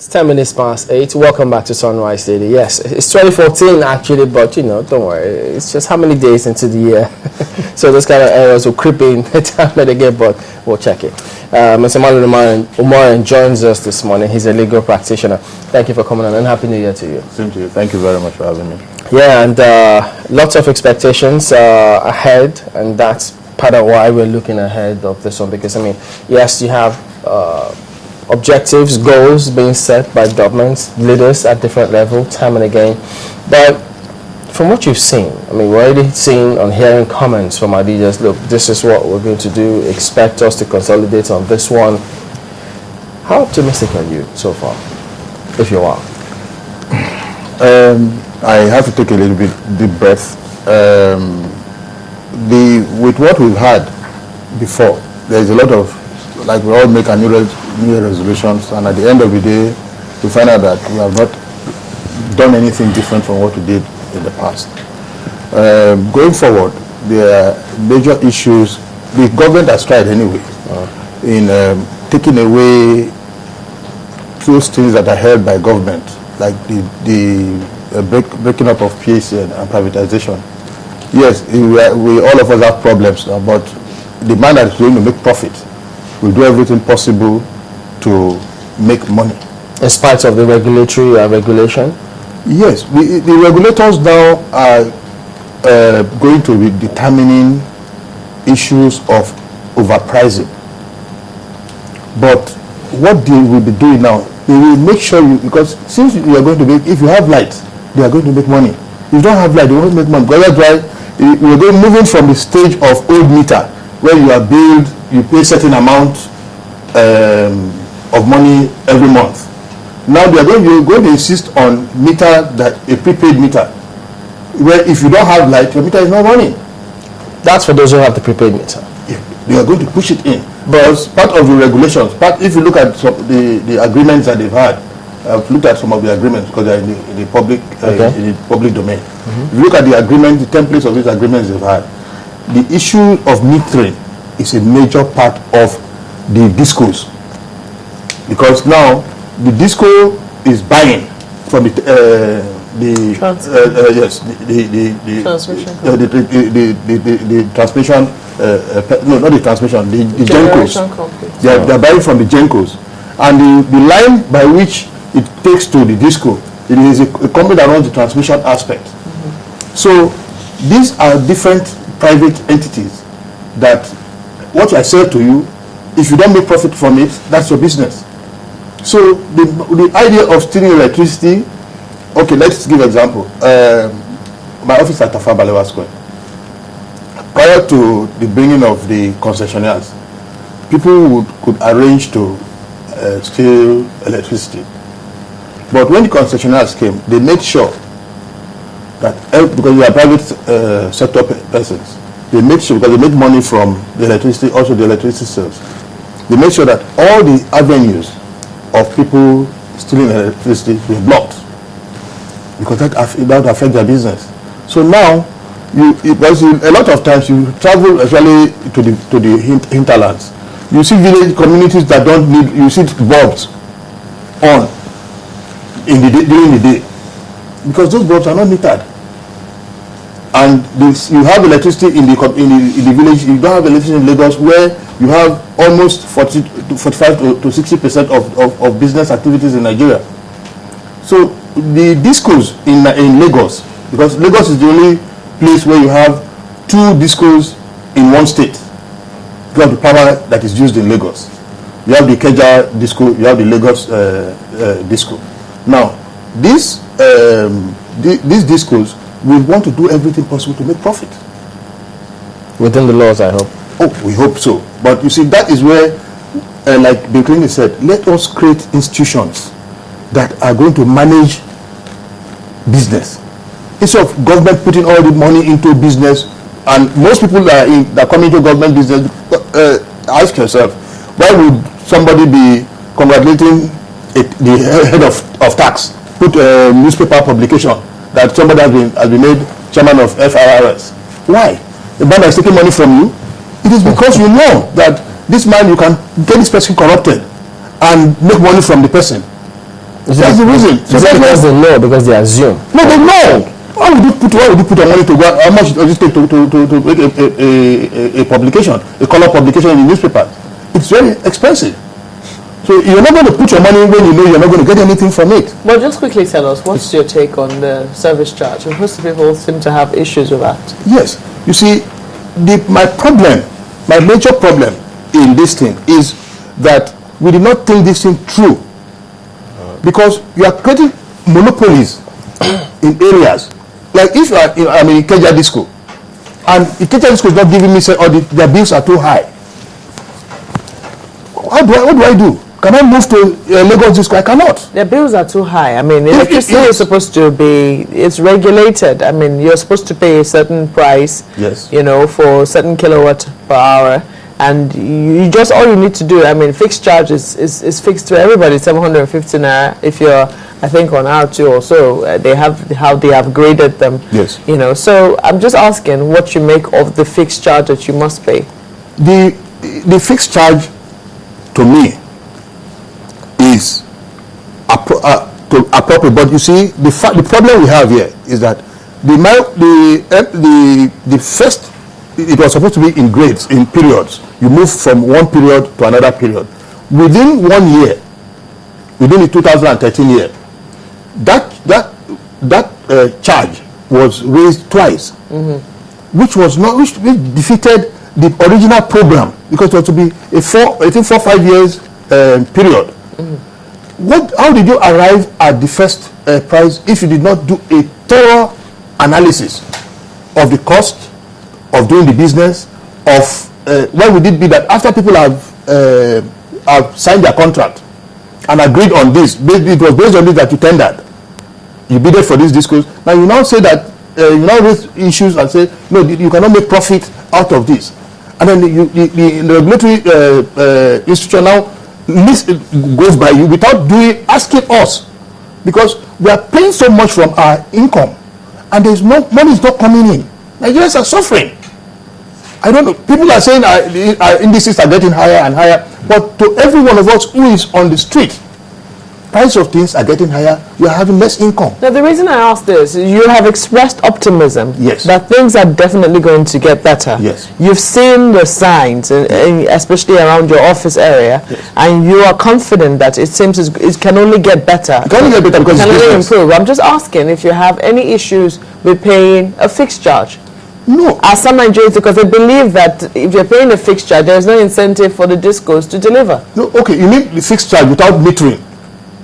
It's 10 minutes past 8. Welcome back to Sunrise Daily. Yes, it's 2014 actually, but you know, don't worry. It's just how many days into the year. So those kind of errors will creep in time and again, but we'll check it. Mr. Emmanuel Umoren joins us this morning. He's a legal practitioner. Thank you for coming on and Happy New Year to you. Same to you. Thank you very much for having me. Yeah, and lots of expectations ahead, and that's part of why we're looking ahead of this one, because I mean, yes, you have objectives, goals being set by governments, leaders at different levels, time and again. But from what you've seen, I mean, we're already seeing and hearing comments from our leaders, look, this is what we're going to do, expect us to consolidate on this one. How optimistic are you so far, if you are? I have to take a little bit deep breath. With what we've had before, there's a lot of, like, we all make a new year resolutions, and at the end of the day, we find out that we have not done anything different from what we did in the past. Going forward, there are major issues. The government has tried anyway in taking away those things that are held by government, like the breaking up of PAC and privatization. Yes, we all of us have problems now, but the man that is going to make profit will do everything possible to make money. In spite of the regulatory regulation? Yes, the regulators now are going to be determining issues of overpricing. But what they will be doing now, they will make sure you, because since you are going to make, if you have light, they are going to make money. If you don't have light, they won't make money. Because that's why we're going moving from the stage of old meter, where you are billed, you pay certain amount of money every month. Now you're going to insist on meter, that a prepaid meter, where if you don't have light, your meter is not running. That's for those who have the prepaid meter. Yeah, they are going to push it in. But part of the regulations, if you look at the agreements that they've had, I've looked at some of the agreements because they're in the public domain. If you look at the agreement, the templates of these agreements they've had, the issue of metering is a major part of the discos, because now the disco is buying from the transmission. No, not the transmission. The gencos. They're buying from the gencos, and the line by which it takes to the disco, it is a company that runs the transmission aspect. So these are different private entities that what I sell to you, if you don't make profit from it, that's your business. So the idea of stealing electricity, okay, let's give an example. My office at Tafa Balewa Square, prior to the bringing of the concessionaires, people could arrange to steal electricity. But when the concessionaires came, they made sure that, because they are private sector persons, they made sure, because they make money from the electricity, also the electricity sales, they made sure that all the avenues of people stealing electricity were blocked, because that affects their business. So now, because a lot of times you travel especially to the hinterlands, you see village communities that don't need, you see bulbs on during the day, because those bulbs are not metered. And you have electricity in the village. You don't have electricity in Lagos, where you have almost 45 to 60% of business activities in Nigeria. So the discos in Lagos, because Lagos is the only place where you have two discos in one state. You have the power that is used in Lagos. You have the Ikeja disco, you have the Lagos disco. Now, these discos will want to do everything possible to make profit. Within the laws, I hope. Oh, we hope so. But you see, that is where, like Bill Clinton said, let us create institutions that are going to manage business. Instead of government putting all the money into business, and most people that come into government business, ask yourself, why would somebody be congratulating the head of tax, put a newspaper publication that somebody has been made chairman of FIRS? Why? The man is taking money from you. It is because you know that this man, you can get this person corrupted and make money from the person. That's the reason. So that's because they know, because they assume. No, they know. Why would you put your money to go? How much does it take to make a publication, a color publication in the newspaper? It's very expensive. So you're not going to put your money when you know you're not going to get anything from it. Well, just quickly tell us, what's your take on the service charge? Most people seem to have issues with that. Yes. You see, my major problem in this thing is that we did not think this thing through. Because you are creating monopolies in areas. Like if I'm in Ikeja Disco, and Ikeja Disco is not giving me, say, their bills are too high. What do I do? Can I move to Lagos Disco? I cannot. Their bills are too high. I mean, electricity is supposed to be, it's regulated. I mean, you're supposed to pay a certain price, yes, for certain kilowatt per hour. And you just, all you need to do, I mean, fixed charge is fixed to everybody, 750 naira. If you're, I think, on R2 or so, they have how they have graded them. Yes. So I'm just asking what you make of the fixed charge that you must pay. The fixed charge, to me, is appropriate. But you see, the problem we have here is that the first, it was supposed to be in grades, in periods. You move from one period to another period. Within 1 year, within the 2013 year, that charge was raised twice, which defeated the original program, because it was to be a 4-5 years period. How did you arrive at the first price if you did not do a thorough analysis of the cost of doing the business, of why would it be that after people have signed their contract and agreed on this, it was based on this that you tendered, you bidded for this discourse. Now you now say that you now raise issues and say no, you cannot make profit out of this, and then the regulatory institution now goes by you without asking us, because we are paying so much from our income and there's no money is not coming in. Nigerians are suffering. I don't know. People are saying our indices are getting higher and higher, but to every one of us who is on the street, price of things are getting higher. We are having less income. Now, the reason I asked this is you have expressed optimism, yes, that things are definitely going to get better. Yes. You've seen the signs, especially around your office area, yes, and you are confident that it seems it can only get better. It can only get better because it can only improve. I'm just asking if you have any issues with paying a fixed charge. No. As some Nigerians, because they believe that if you're paying a fixed charge, there is no incentive for the discos to deliver. No, okay, you mean the fixed charge without metering?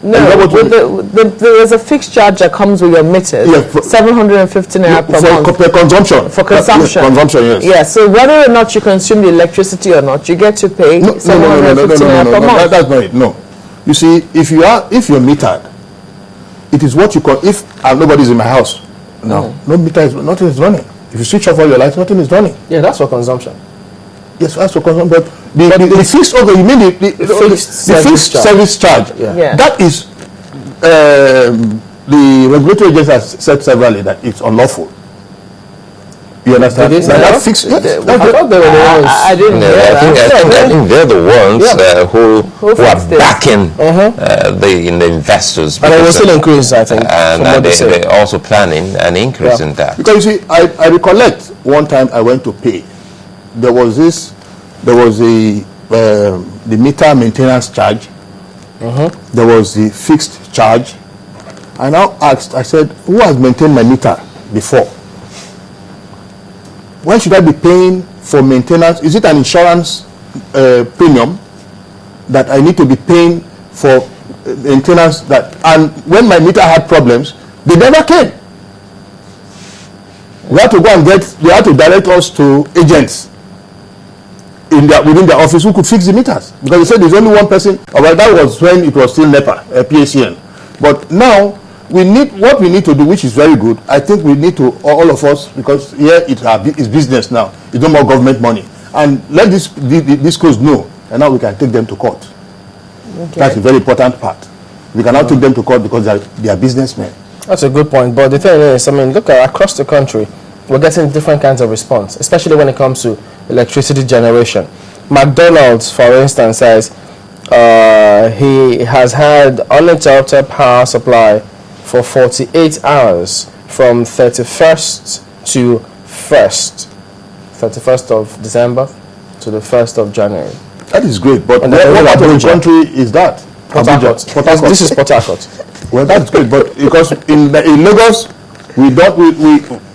No, there's a fixed charge that comes with your meters, 750 naira per month. Per consumption. For consumption. Consumption, yes. Yeah, so whether or not you consume the electricity or not, you get to pay 750 naira per month. That's not it, no. You see, if you're metered, it is what you call, if nobody's in my house, no meter nothing is running. If you switch off all your lights, nothing is running. Yeah, that's for consumption. Yes, that's for consumption. But the fixed, okay, you mean the fixed service charge? Yeah. That is, the regulatory agency has said severally that it's unlawful. You understand? That fixed. Yes, I thought they were the ones. I didn't hear that. I think they're the ones who are backing the investors. But it will still increase, I think. And they're also planning an increase in that. Because you see, I recollect one time I went to pay. There was the meter maintenance charge. There was the fixed charge. I now asked, I said, who has maintained my meter before? Why should I be paying for maintenance? Is it an insurance premium that I need to be paying for maintenance? And when my meter had problems, they never came. We had to go and they had to direct us to agents within their office who could fix the meters, because they said there's only one person. Well, that was when it was still NEPA, PACN. But now what we need to do, which is very good. I think we need to, all of us, because here it's business now. It's no more government money, and let this cause know, and now we can take them to court. Okay. That's a very important part. We can now take them to court because they are businessmen. That's a good point. But the thing is, I mean, look across the country, we're getting different kinds of response, especially when it comes to electricity generation. McDonald's, for instance, says he has had uninterrupted power supply for 48 hours from 31st to 1st. 31st of December to the 1st of January. That is great, but And what part of the country is that? Port Harcourt. Port Harcourt. This is Port Harcourt. Well, that's good, but because in Lagos, we don't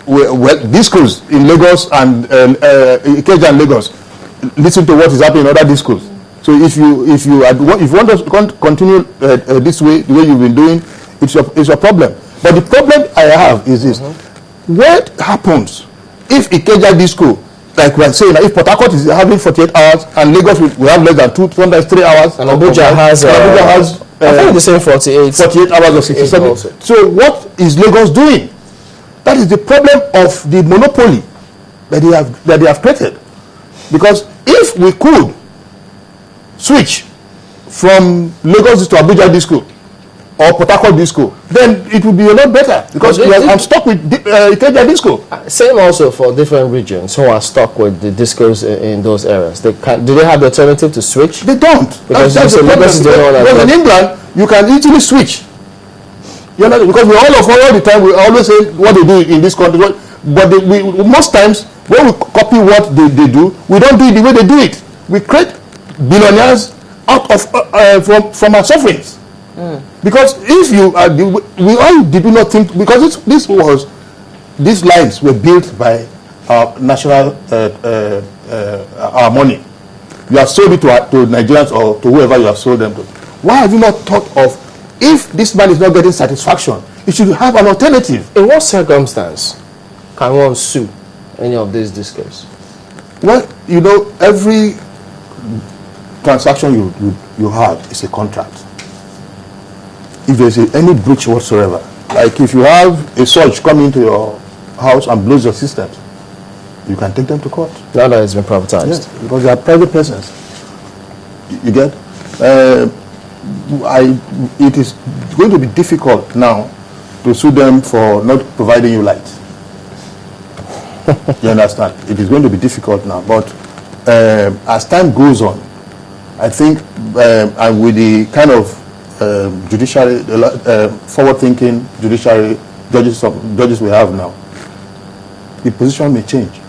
well, discos in Lagos and Ikeja and Lagos listen to what is happening in other discos. So if you want us to continue this way, the way you've been doing, it's a problem. But the problem I have is this: what happens if Ikeja disco, like we are saying, if Port Harcourt is having 48 hours and Lagos will have less than 2, sometimes 3 hours, and Abuja has I think the same 48 hours or 67. So what is Lagos doing? That is the problem of the monopoly that they have created. Because if we could switch from Lagos to Abuja disco or Port Harcourt disco, then it would be a lot better. Because I'm stuck with Ikeja disco. Same also for different regions who are stuck with the discos in those areas. Do they have the alternative to switch? They don't. Because that's the problem. Because in England, you can easily switch. You know, because we all the time we always say what they do in this country, but most times when we copy what they do, we don't do it the way they do it. We create billionaires out of from our sufferings. Because if we all did not think, because these lines were built by our national our money. You have sold it to Nigerians or to whoever you have sold them to. Why have you not thought of, if this man is not getting satisfaction, it should have an alternative? In what circumstance can one sue any of these discos? Well, you know, every transaction you have is a contract. If there's any breach whatsoever, like if you have a surge come into your house and blows your systems, you can take them to court. Now that it's been privatized. Yes, because they are private persons. You get? It is going to be difficult now to sue them for not providing you light. You understand? It is going to be difficult now. But as time goes on, I think, and with the kind of judiciary, forward-thinking judiciary judges we have now, the position may change.